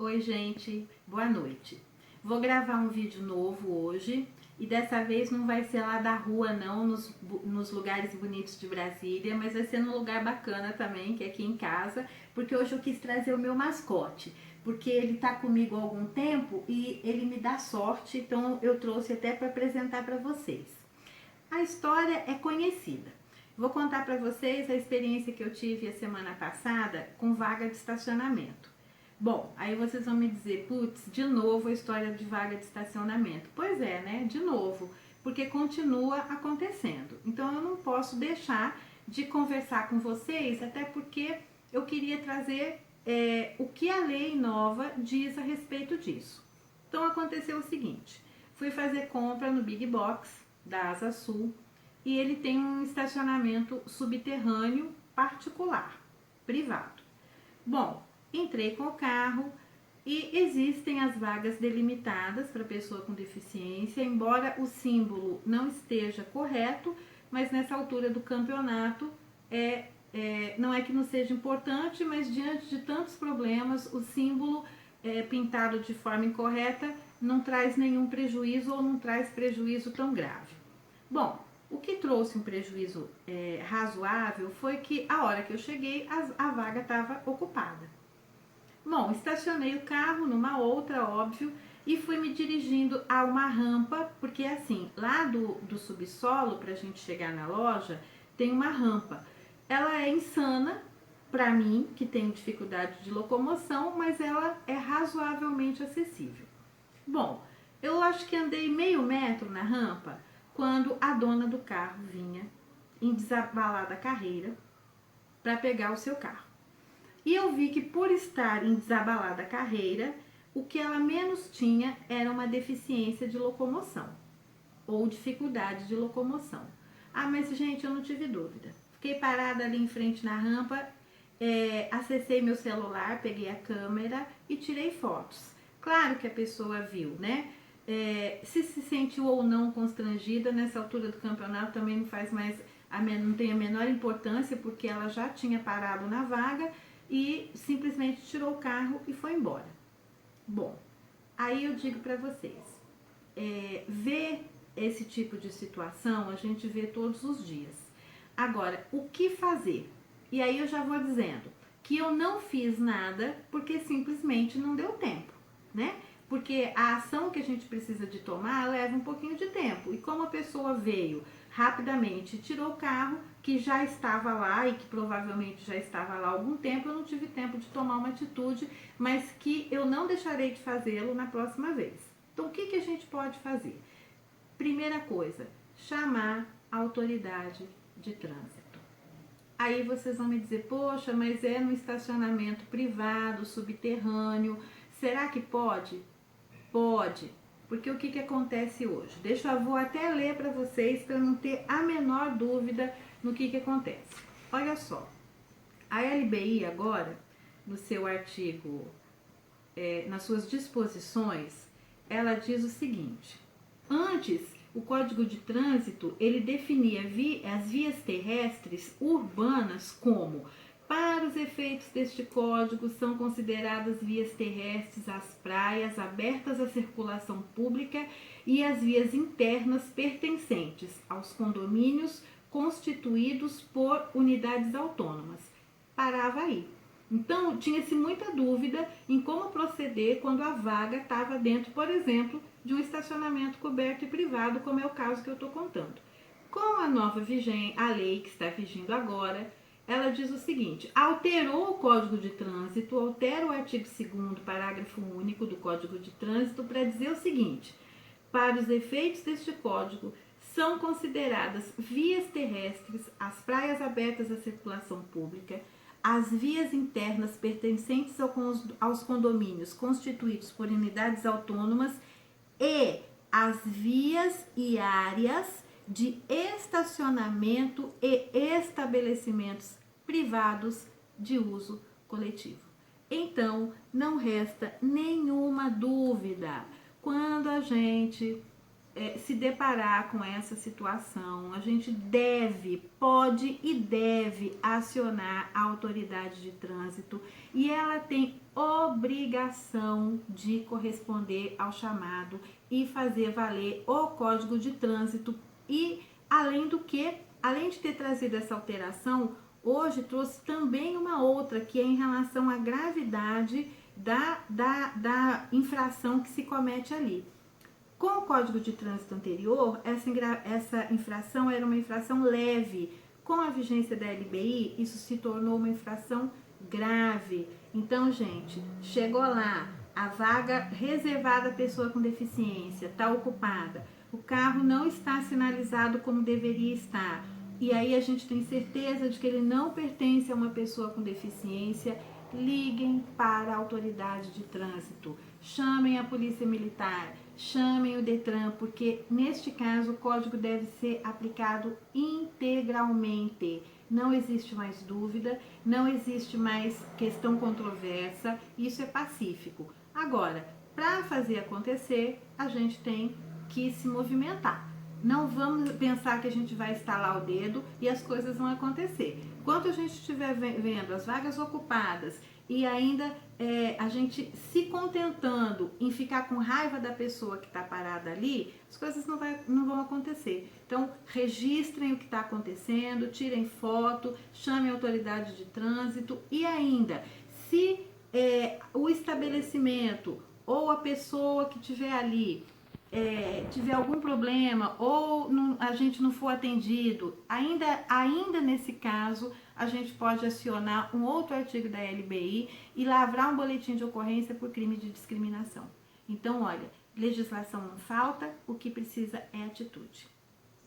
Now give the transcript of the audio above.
Oi gente, boa noite. Vou gravar um vídeo novo hoje e dessa vez não vai ser lá da rua não, nos lugares bonitos de Brasília, mas vai ser num lugar bacana também, que é aqui em casa, porque hoje eu quis trazer o meu mascote, porque ele tá comigo há algum tempo e ele me dá sorte, então eu trouxe até para apresentar para vocês. A história é conhecida. Vou contar para vocês a experiência que eu tive a semana passada com vaga de estacionamento. Bom, aí vocês vão me dizer, putz, de novo a história de vaga de estacionamento. Pois é, né? De novo, porque continua acontecendo. Então eu não posso deixar de conversar com vocês, até porque eu queria trazer o que a lei nova diz a respeito disso. Então aconteceu o seguinte, fui fazer compra no Big Box da Asa Sul e ele tem um estacionamento subterrâneo particular, privado. Bom, entrei com o carro e existem as vagas delimitadas para pessoa com deficiência, embora o símbolo não esteja correto, mas nessa altura do campeonato não é que não seja importante, mas diante de tantos problemas, o símbolo pintado de forma incorreta não traz nenhum prejuízo ou não traz prejuízo tão grave. Bom, o que trouxe um prejuízo razoável foi que a hora que eu cheguei, a vaga estava ocupada. Bom, estacionei o carro numa outra, óbvio, e fui me dirigindo a uma rampa, porque assim, lá do subsolo, pra gente chegar na loja, tem uma rampa. Ela é insana pra mim, que tenho dificuldade de locomoção, mas ela é razoavelmente acessível. Bom, eu acho que andei meio metro na rampa, quando a dona do carro vinha em desabalada carreira para pegar o seu carro. E eu vi que por estar em desabalada carreira, o que ela menos tinha era uma deficiência de locomoção ou dificuldade de locomoção. Ah, mas gente, eu não tive dúvida. Fiquei parada ali em frente na rampa, acessei meu celular, peguei a câmera e tirei fotos. Claro que a pessoa viu, né? Se sentiu ou não constrangida nessa altura do campeonato também não faz mais, não tem a menor importância, porque ela já tinha parado na vaga e simplesmente tirou o carro e foi embora. Bom, aí eu digo para vocês, ver esse tipo de situação a gente vê todos os dias. Agora, o que fazer? E aí eu já vou dizendo que eu não fiz nada porque simplesmente não deu tempo, né? Porque a ação que a gente precisa de tomar leva um pouquinho de tempo. E como a pessoa veio rapidamente e tirou o carro, que já estava lá e que provavelmente já estava lá há algum tempo, eu não tive tempo de tomar uma atitude, mas que eu não deixarei de fazê-lo na próxima vez. Então, o que a gente pode fazer? Primeira coisa, chamar a autoridade de trânsito. Aí vocês vão me dizer, poxa, mas é no estacionamento privado, subterrâneo, será que pode? Pode, porque o que acontece hoje? Vou até ler para vocês para não ter a menor dúvida no que acontece. Olha só, a LBI agora, no seu artigo, nas suas disposições, ela diz o seguinte, antes o Código de Trânsito, ele definia as vias terrestres urbanas como, para os efeitos deste código, são consideradas vias terrestres as praias abertas à circulação pública e as vias internas pertencentes aos condomínios constituídos por unidades autônomas. Parava aí. Então, tinha-se muita dúvida em como proceder quando a vaga estava dentro, por exemplo, de um estacionamento coberto e privado, como é o caso que eu estou contando. Com a nova a lei que está vigindo agora, ela diz o seguinte, alterou o Código de Trânsito, altera o artigo 2º, parágrafo único do Código de Trânsito para dizer o seguinte, para os efeitos deste código, são consideradas vias terrestres as praias abertas à circulação pública, as vias internas pertencentes aos condomínios constituídos por unidades autônomas e as vias e áreas de estacionamento e estabelecimentos privados de uso coletivo. Então, não resta nenhuma dúvida. Quando a gente se deparar com essa situação, a gente pode e deve acionar a autoridade de trânsito e ela tem obrigação de corresponder ao chamado e fazer valer o Código de Trânsito. E além de ter trazido essa alteração, hoje trouxe também uma outra, que é em relação à gravidade da infração que se comete ali. Com o Código de Trânsito anterior, essa infração era uma infração leve. Com a vigência da LBI, isso se tornou uma infração grave. Então, gente, chegou lá, a vaga reservada à pessoa com deficiência está ocupada, o carro não está sinalizado como deveria estar, e aí a gente tem certeza de que ele não pertence a uma pessoa com deficiência, liguem para a autoridade de trânsito, chamem a polícia militar, chamem o Detran, porque neste caso o código deve ser aplicado integralmente. Não existe mais dúvida, não existe mais questão controversa, isso é pacífico. Agora, para fazer acontecer, a gente tem que se movimentar. Não vamos pensar que a gente vai estalar o dedo e as coisas vão acontecer. Enquanto a gente estiver vendo as vagas ocupadas e ainda a gente se contentando em ficar com raiva da pessoa que está parada ali, as coisas não vão acontecer. Então, registrem o que está acontecendo, tirem foto, chamem a autoridade de trânsito e ainda, se o estabelecimento ou a pessoa que estiver ali tiver algum problema ou a gente não for atendido, ainda nesse caso, a gente pode acionar um outro artigo da LBI e lavrar um boletim de ocorrência por crime de discriminação. Então, olha, legislação não falta, o que precisa é atitude.